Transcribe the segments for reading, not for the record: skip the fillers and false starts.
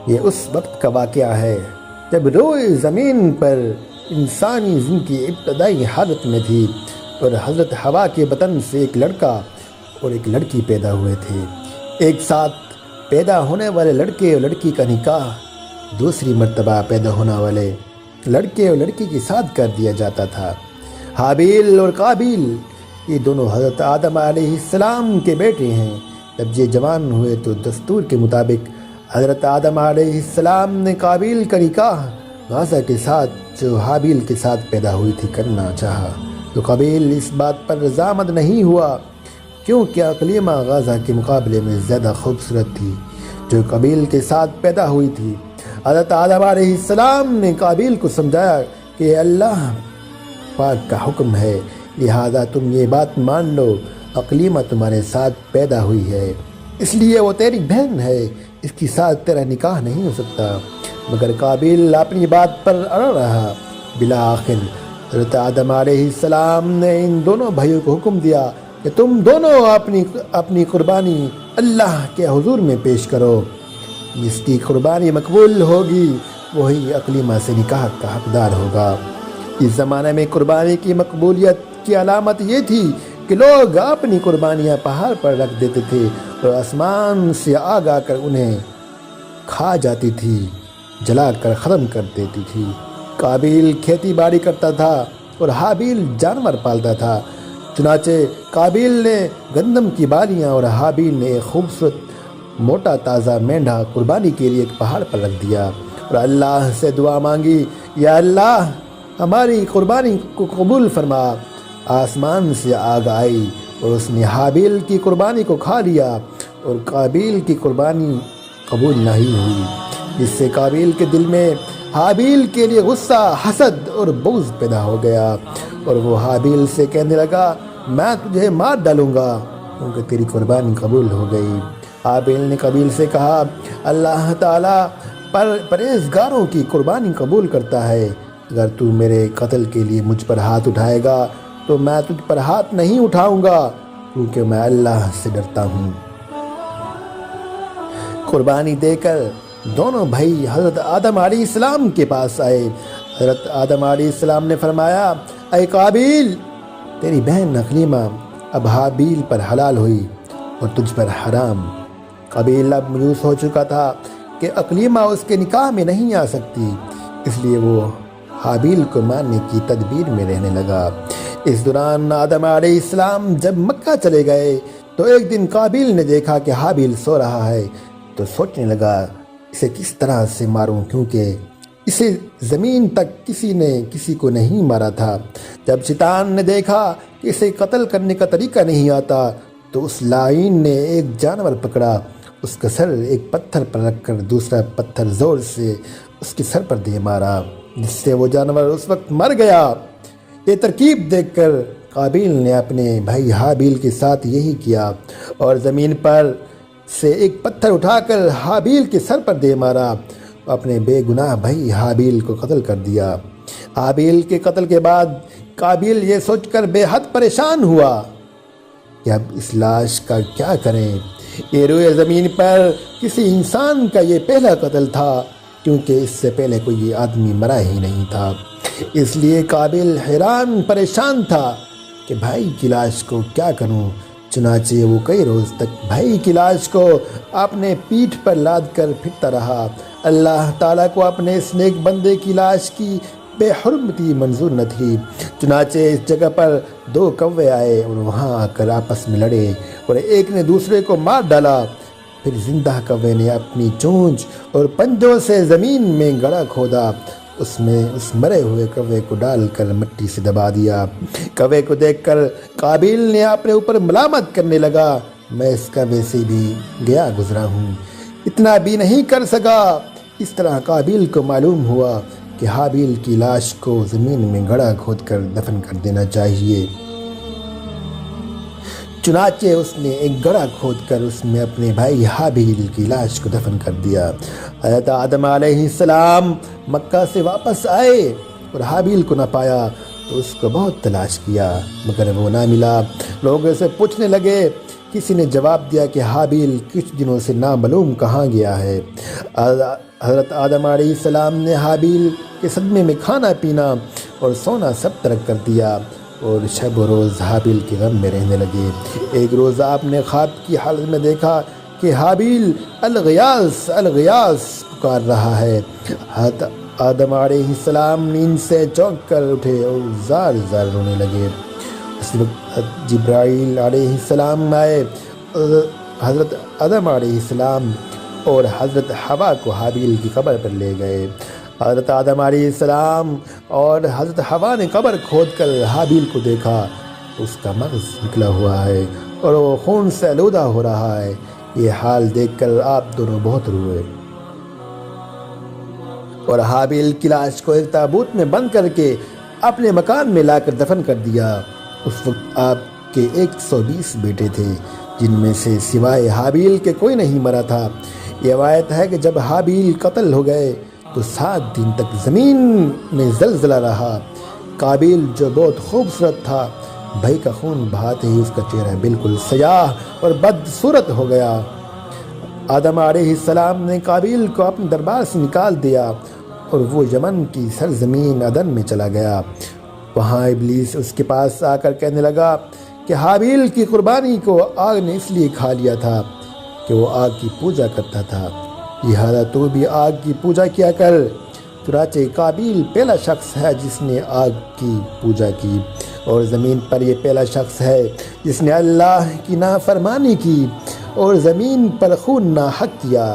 یہ اس وقت کا واقعہ ہے جب روئے زمین پر انسانی زندگی ابتدائی حالت میں تھی اور حضرت حوا کے بطن سے ایک لڑکا اور ایک لڑکی پیدا ہوئے تھے۔ ایک ساتھ پیدا ہونے والے لڑکے اور لڑکی کا نکاح دوسری مرتبہ پیدا ہونے والے لڑکے اور لڑکی کے ساتھ کر دیا جاتا تھا۔ حابیل اور قابیل یہ دونوں حضرت آدم علیہ السلام کے بیٹے ہیں۔ جب یہ جوان ہوئے تو دستور کے مطابق حضرت آدم علیہ السلام نے قابیل کا نکاح غازہ کے ساتھ جو حابیل کے ساتھ پیدا ہوئی تھی کرنا چاہا، تو قابیل اس بات پر رضامند نہیں ہوا کیونکہ اقلیمہ غازہ کے مقابلے میں زیادہ خوبصورت تھی جو قابیل کے ساتھ پیدا ہوئی تھی۔ حضرت آدم علیہ السلام نے قابیل کو سمجھایا کہ اللہ پاک کا حکم ہے، لہذا تم یہ بات مان لو، اقلیمہ تمہارے ساتھ پیدا ہوئی ہے، اس لیے وہ تیری بہن ہے، اس کے ساتھ تیرا نکاح نہیں ہو سکتا۔ مگر قابیل اپنی بات پر اڑا رہا۔ بالآخر حضرت آدم علیہ السلام نے ان دونوں بھائیوں کو حکم دیا کہ تم دونوں اپنی قربانی اللہ کے حضور میں پیش کرو، جس کی قربانی مقبول ہوگی وہی اقلیمہ سے نکاح کا حقدار ہوگا۔ اس زمانے میں قربانی کی مقبولیت کی علامت یہ تھی کہ لوگ اپنی قربانیاں پہاڑ پر رکھ دیتے تھے اور آسمان سے آگ آ کر انہیں کھا جاتی تھی، جلا کر ختم کر دیتی تھی۔ قابیل کھیتی باڑی کرتا تھا اور حابیل جانور پالتا تھا، چنانچہ قابیل نے گندم کی بالیاں اور حابیل نے ایک خوبصورت موٹا تازہ مینڈھا قربانی کے لیے ایک پہاڑ پر رکھ دیا اور اللہ سے دعا مانگی، یا اللہ ہماری قربانی کو قبول فرما۔ آسمان سے آگ آئی اور اس نے حابیل کی قربانی کو کھا لیا اور قابیل کی قربانی قبول نہیں ہوئی، جس سے قابیل کے دل میں حابیل کے لیے غصہ، حسد اور بغض پیدا ہو گیا اور وہ حابیل سے کہنے لگا میں تجھے مار ڈالوں گا کیونکہ تیری قربانی قبول ہو گئی۔ حابیل نے قابیل سے کہا اللہ تعالیٰ پرہیزگاروں کی قربانی قبول کرتا ہے، اگر تو میرے قتل کے لیے مجھ پر ہاتھ اٹھائے گا تو میں تجھ پر ہاتھ نہیں اٹھاؤں گا کیونکہ میں اللہ سے ڈرتا ہوں۔ قربانی دے کر دونوں بھائی حضرت آدم علیہ السلام کے پاس آئے۔ حضرت آدم علیہ السلام نے فرمایا اے قابیل، تیری بہن اقلیمہ اب حابیل پر حلال ہوئی اور تجھ پر حرام۔ قابیل اب مایوس ہو چکا تھا کہ اقلیمہ اس کے نکاح میں نہیں آ سکتی، اس لیے وہ حابیل کو مارنے کی تدبیر میں رہنے لگا۔ اس دوران آدم علیہ السلام جب مکہ چلے گئے تو ایک دن قابیل نے دیکھا کہ حابیل سو رہا ہے، تو سوچنے لگا اسے کس طرح سے ماروں کیونکہ اسے زمین تک کسی نے کسی کو نہیں مارا تھا۔ جب شیطان نے دیکھا کہ اسے قتل کرنے کا طریقہ نہیں آتا تو اس لعین نے ایک جانور پکڑا، اس کا سر ایک پتھر پر رکھ کر دوسرا پتھر زور سے اس کے سر پر دے مارا، جس سے وہ جانور اس وقت مر گیا۔ یہ ترکیب دیکھ کر قابیل نے اپنے بھائی حابیل کے ساتھ یہی کیا اور زمین پر سے ایک پتھر اٹھا کر حابیل کے سر پر دے مارا، اپنے بے گناہ بھائی حابیل کو قتل کر دیا۔ حابیل کے قتل کے بعد قابیل یہ سوچ کر بے حد پریشان ہوا کہ اب اس لاش کا کیا کریں۔ یہ روئے زمین پر کسی انسان کا یہ پہلا قتل تھا کیونکہ اس سے پہلے کوئی آدمی مرا ہی نہیں تھا، اس لیے قابیل حیران پریشان تھا کہ بھائی کی لاش کو کیا کروں۔ چنانچہ وہ کئی روز تک بھائی کی لاش کو اپنے پیٹھ پر لاد کر پھرتا رہا۔ اللہ تعالیٰ کو اپنے اس نیک بندے کی لاش کی بے حرمتی منظور نہ تھی، چنانچہ اس جگہ پر دو کوے آئے اور وہاں آ کر آپس میں لڑے اور ایک نے دوسرے کو مار ڈالا۔ پھر زندہ کوے نے اپنی چونچ اور پنجوں سے زمین میں گڑھا کھودا، اس میں اس مرے ہوئے کوے کو ڈال کر مٹی سے دبا دیا۔ کوے کو دیکھ کر قابیل نے اپنے اوپر ملامت کرنے لگا، میں اس کوے سے بھی گیا گزرا ہوں، اتنا بھی نہیں کر سکا۔ اس طرح قابیل کو معلوم ہوا کہ حابیل کی لاش کو زمین میں گڑھا کھود کر دفن کر دینا چاہیے، چنانچہ اس نے ایک گڑھا کھود کر اس میں اپنے بھائی حابیل کی لاش کو دفن کر دیا۔ حضرت آدم علیہ السلام مکہ سے واپس آئے اور حابیل کو نہ پایا تو اس کو بہت تلاش کیا مگر وہ نہ ملا۔ لوگ اسے پوچھنے لگے کسی نے جواب دیا کہ حابیل کچھ دنوں سے نامعلوم کہاں گیا ہے۔ حضرت آدم علیہ السلام نے حابیل کے صدمے میں کھانا پینا اور سونا سب ترک کر دیا اور شب و روز حابیل کے غم میں رہنے لگے۔ ایک روز آپ نے خواب کی حالت میں دیکھا کہ حابیل الغیاث الغیاث پکار رہا ہے۔ حضرت آدم علیہ السلام نیند سے چونک کر اٹھے اور زار زار رونے لگے۔ اس وقت جبرائیل علیہ السلام آئے، حضرت آدم علیہ السلام اور حضرت حوا کو حابیل کی قبر پر لے گئے۔ حضرت آدم علیہ السلام اور حضرت حوا نے قبر کھود کر حابیل کو دیکھا، اس کا مغز نکلا ہوا ہے اور وہ خون سے آلودہ ہو رہا ہے۔ یہ حال دیکھ کر آپ دونوں بہت روئے اور حابیل کی لاش کو ایک تابوت میں بند کر کے اپنے مکان میں لا کر دفن کر دیا۔ اس وقت آپ کے 120 بیٹے تھے، جن میں سے سوائے حابیل کے کوئی نہیں مرا تھا۔ یہ روایت ہے کہ جب حابیل قتل ہو گئے تو 7 دن تک زمین میں زلزلہ رہا۔ قابیل جو بہت خوبصورت تھا، بھائی کا خون بہاتے ہی اس کا چہرہ بالکل سیاہ اور بدصورت ہو گیا۔ آدم علیہ السلام نے قابیل کو اپنے دربار سے نکال دیا اور وہ یمن کی سرزمین عدن میں چلا گیا۔ وہاں ابلیس اس کے پاس آ کر کہنے لگا کہ حابیل کی قربانی کو آگ نے اس لیے کھا لیا تھا کہ وہ آگ کی پوجا کرتا تھا، لہذا تو بھی آگ کی پوجا کیا کر۔ چنانچہ قابیل پہلا شخص ہے جس نے آگ کی پوجا کی، اور زمین پر یہ پہلا شخص ہے جس نے اللہ کی نافرمانی کی اور زمین پر خون ناحق کیا۔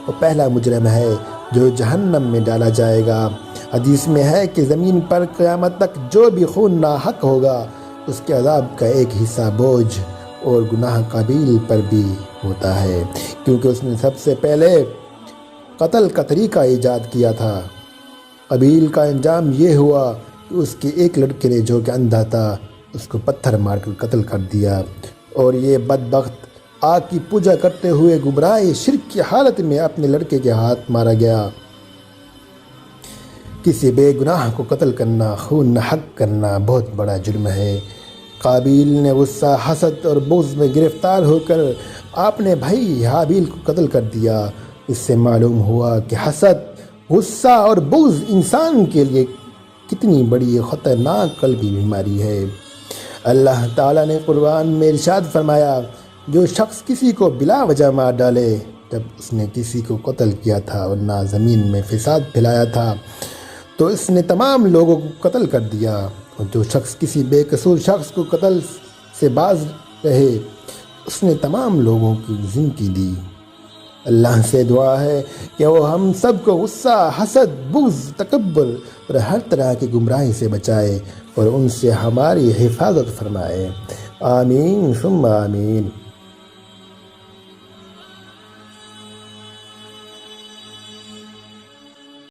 وہ پہلا مجرم ہے جو جہنم میں ڈالا جائے گا۔ حدیث میں ہے کہ زمین پر قیامت تک جو بھی خون ناحق ہوگا، اس کے عذاب کا ایک حصہ بوجھ اور گناہ قابیل پر بھی ہوتا ہے، کیونکہ اس نے سب سے پہلے قتل کا طریقہ ایجاد کیا تھا۔ قابیل کا انجام یہ ہوا کہ اس کے ایک لڑکے نے جو کہ اندھا تھا، اس کو پتھر مار کر قتل کر دیا، اور یہ بدبخت آگ کی پوجا کرتے ہوئے گمراہ شرک کی حالت میں اپنے لڑکے کے ہاتھ مارا گیا۔ کسی بے گناہ کو قتل کرنا، خون حق کرنا بہت بڑا جرم ہے۔ قابیل نے غصہ، حسد اور بغض میں گرفتار ہو کر اپنے بھائی حابیل کو قتل کر دیا۔ اس سے معلوم ہوا کہ حسد، غصہ اور بغض انسان کے لیے کتنی بڑی خطرناک قلبی بیماری ہے۔ اللہ تعالیٰ نے قرآن میں ارشاد فرمایا، جو شخص کسی کو بلا وجہ مار ڈالے، جب اس نے کسی کو قتل کیا تھا اور نہ زمین میں فساد پھیلایا تھا، تو اس نے تمام لوگوں کو قتل کر دیا۔ اور جو شخص کسی بے قصور شخص کو قتل سے باز رہے، اس نے تمام لوگوں کی زندگی دی۔ اللہ سے دعا ہے کہ وہ ہم سب کو غصہ، حسد، بغض، تکبر اور ہر طرح کی گمراہی سے بچائے اور ان سے ہماری حفاظت فرمائے۔ آمین ثم آمین۔